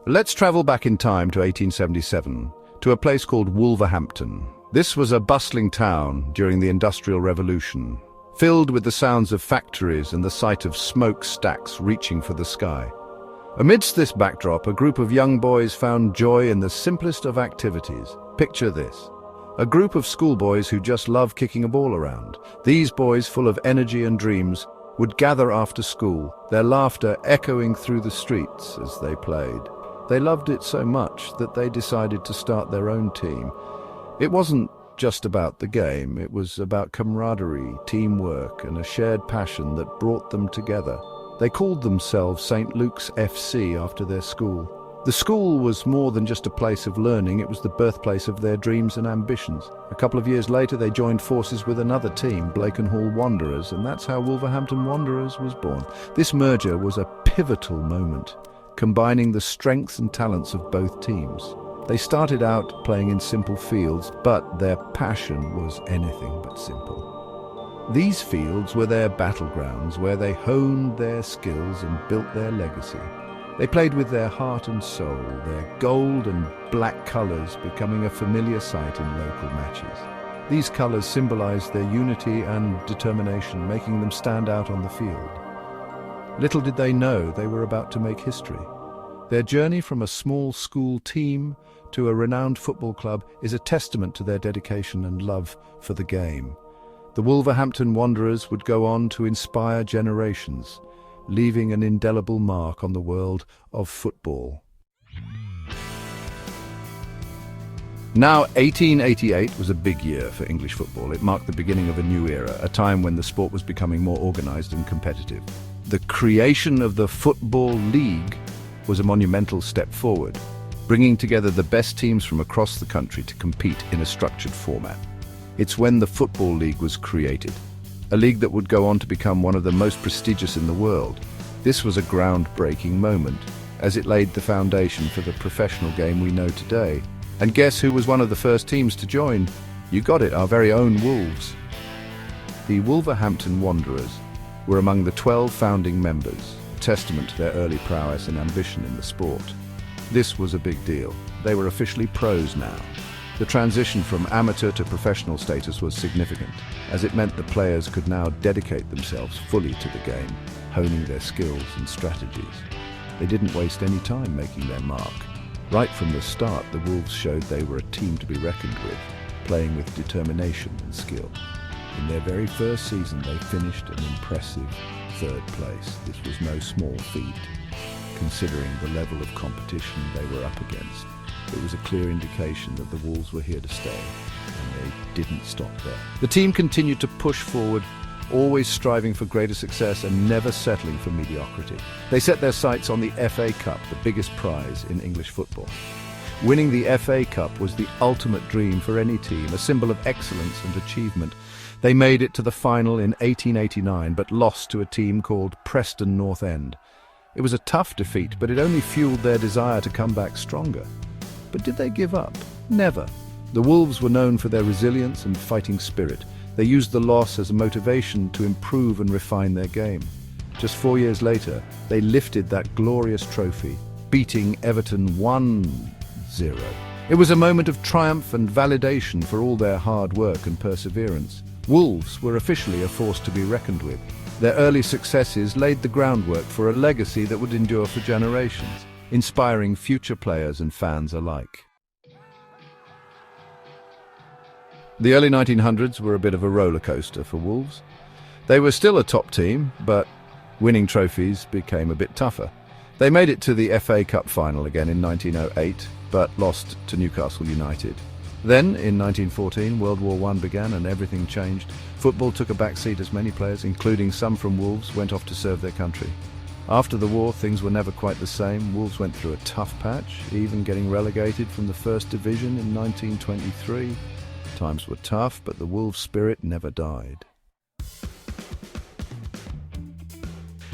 Let's travel back in time to 1877, to a place called Wolverhampton. This was a bustling town during the Industrial Revolution, filled with the sounds of factories and the sight of smokestacks reaching for the sky. Amidst this backdrop, a group of young boys found joy in the simplest of activities. Picture this. A group of schoolboys who just love kicking a ball around. These boys, full of energy and dreams, would gather after school, their laughter echoing through the streets as they played. They loved it so much that they decided to start their own team. It wasn't just about the game, it was about camaraderie, teamwork, and a shared passion that brought them together. They called themselves St. Luke's FC after their school. The school was more than just a place of learning, it was the birthplace of their dreams and ambitions. A couple of years later, they joined forces with another team, Blakenhall Wanderers, and that's how Wolverhampton Wanderers was born. This merger was a pivotal moment, combining the strengths and talents of both teams. They started out playing in simple fields, but their passion was anything but simple. These fields were their battlegrounds, where they honed their skills and built their legacy. They played with their heart and soul, their gold and black colours becoming a familiar sight in local matches. These colours symbolised their unity and determination, making them stand out on the field. Little did they know they were about to make history. Their journey from a small school team to a renowned football club is a testament to their dedication and love for the game. The Wolverhampton Wanderers would go on to inspire generations, leaving an indelible mark on the world of football. Now, 1888 was a big year for English football. It marked the beginning of a new era, a time when the sport was becoming more organised and competitive. The creation of the Football League was a monumental step forward, bringing together the best teams from across the country to compete in a structured format. It's when the Football League was created, a league that would go on to become one of the most prestigious in the world. This was a groundbreaking moment, as it laid the foundation for the professional game we know today. And guess who was one of the first teams to join? You got it, our very own Wolves. The Wolverhampton Wanderers were among the 12 founding members, a testament to their early prowess and ambition in the sport. This was a big deal. They were officially pros now. The transition from amateur to professional status was significant, as it meant the players could now dedicate themselves fully to the game, honing their skills and strategies. They didn't waste any time making their mark. Right from the start, the Wolves showed they were a team to be reckoned with, playing with determination and skill. In their very first season, they finished an impressive third place. This was no small feat, considering the level of competition they were up against. It was a clear indication that the Wolves were here to stay, and they didn't stop there. The team continued to push forward, always striving for greater success and never settling for mediocrity. They set their sights on the FA Cup, the biggest prize in English football. Winning the FA Cup was the ultimate dream for any team, a symbol of excellence and achievement. They made it to the final in 1889, but lost to a team called Preston North End. It was a tough defeat, but it only fueled their desire to come back stronger. But did they give up? Never. The Wolves were known for their resilience and fighting spirit. They used the loss as a motivation to improve and refine their game. Just 4 years later, they lifted that glorious trophy, beating Everton 1-0. It was a moment of triumph and validation for all their hard work and perseverance. Wolves were officially a force to be reckoned with. Their early successes laid the groundwork for a legacy that would endure for generations, inspiring future players and fans alike. The early 1900s were a bit of a roller coaster for Wolves. They were still a top team, but winning trophies became a bit tougher. They made it to the FA Cup final again in 1908, but lost to Newcastle United. Then, in 1914, World War I began and everything changed. Football took a backseat as many players, including some from Wolves, went off to serve their country. After the war, things were never quite the same. Wolves went through a tough patch, even getting relegated from the First Division in 1923. Times were tough, but the Wolves' spirit never died.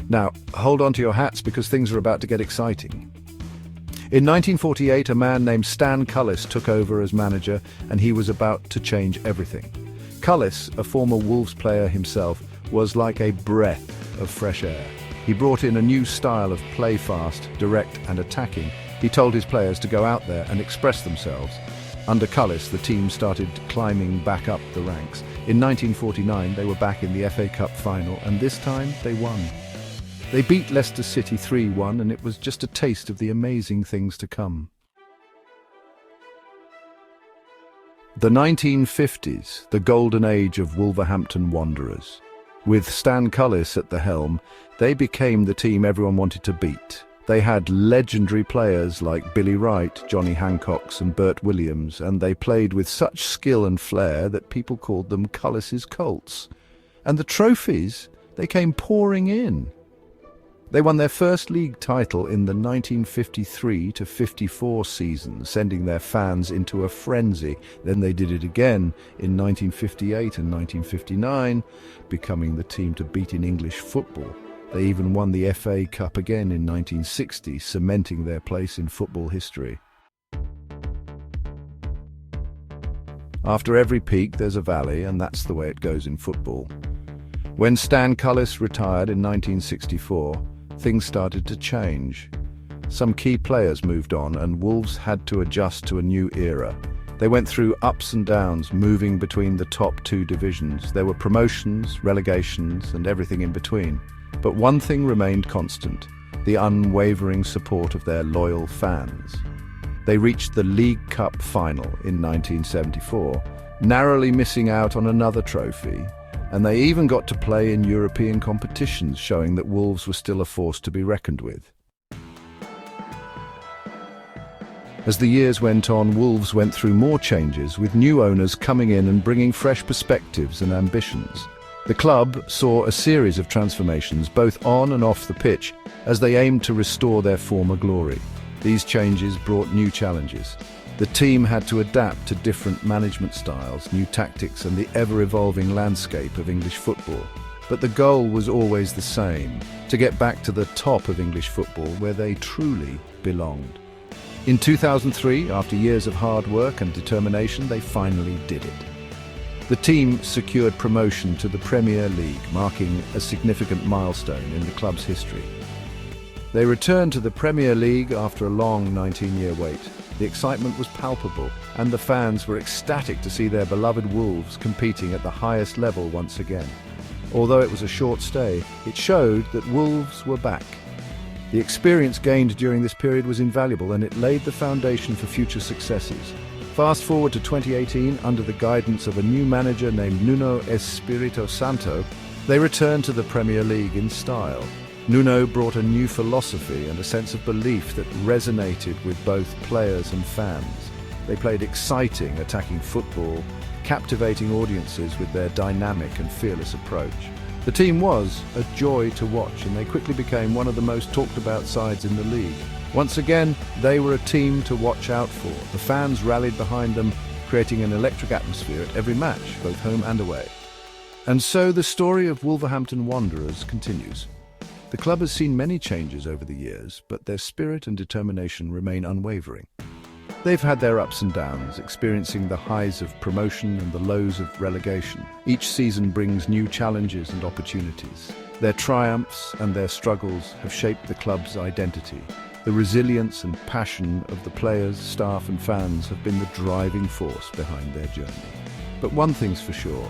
Now, hold on to your hats because things are about to get exciting. In 1948, a man named Stan Cullis took over as manager, and he was about to change everything. Cullis, a former Wolves player himself, was like a breath of fresh air. He brought in a new style of play fast, direct and attacking, He told his players to go out there and express themselves. Under Cullis, the team started climbing back up the ranks. In 1949, they were back in the FA Cup final, and this time they won. They beat Leicester City 3-1, and it was just a taste of the amazing things to come. The 1950s, the golden age of Wolverhampton Wanderers. With Stan Cullis at the helm, they became the team everyone wanted to beat. They had legendary players like Billy Wright, Johnny Hancocks and Bert Williams, and they played with such skill and flair that people called them Cullis's Colts. And the trophies, they came pouring in. They won their first league title in the 1953-54 season, sending their fans into a frenzy. Then they did it again in 1958 and 1959, becoming the team to beat in English football. They even won the FA Cup again in 1960, cementing their place in football history. After every peak, there's a valley, and that's the way it goes in football. When Stan Cullis retired in 1964, things started to change. Some key players moved on, and Wolves had to adjust to a new era. They went through ups and downs, moving between the top two divisions. There were promotions, relegations, and everything in between. But one thing remained constant: the unwavering support of their loyal fans. They reached the League Cup final in 1974, narrowly missing out on another trophy, and they even got to play in European competitions, showing that Wolves were still a force to be reckoned with. As the years went on, Wolves went through more changes, with new owners coming in and bringing fresh perspectives and ambitions. The club saw a series of transformations, both on and off the pitch, as they aimed to restore their former glory. These changes brought new challenges. The team had to adapt to different management styles, new tactics, and the ever-evolving landscape of English football. But the goal was always the same: to get back to the top of English football, where they truly belonged. In 2003, after years of hard work and determination, they finally did it. The team secured promotion to the Premier League, marking a significant milestone in the club's history. They returned to the Premier League after a long 19-year wait. The excitement was palpable, and the fans were ecstatic to see their beloved Wolves competing at the highest level once again. Although it was a short stay, it showed that Wolves were back. The experience gained during this period was invaluable, and it laid the foundation for future successes. Fast forward to 2018, under the guidance of a new manager named Nuno Espirito Santo, they returned to the Premier League in style. Nuno brought a new philosophy and a sense of belief that resonated with both players and fans. They played exciting, attacking football, captivating audiences with their dynamic and fearless approach. The team was a joy to watch, and they quickly became one of the most talked about sides in the league. Once again, they were a team to watch out for. The fans rallied behind them, creating an electric atmosphere at every match, both home and away. And so the story of Wolverhampton Wanderers continues. The club has seen many changes over the years, but their spirit and determination remain unwavering. They've had their ups and downs, experiencing the highs of promotion and the lows of relegation. Each season brings new challenges and opportunities. Their triumphs and their struggles have shaped the club's identity. The resilience and passion of the players, staff and fans have been the driving force behind their journey. But one thing's for sure: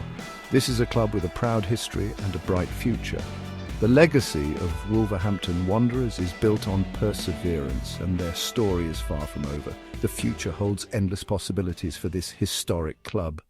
this is a club with a proud history and a bright future. The legacy of Wolverhampton Wanderers is built on perseverance, and their story is far from over. The future holds endless possibilities for this historic club.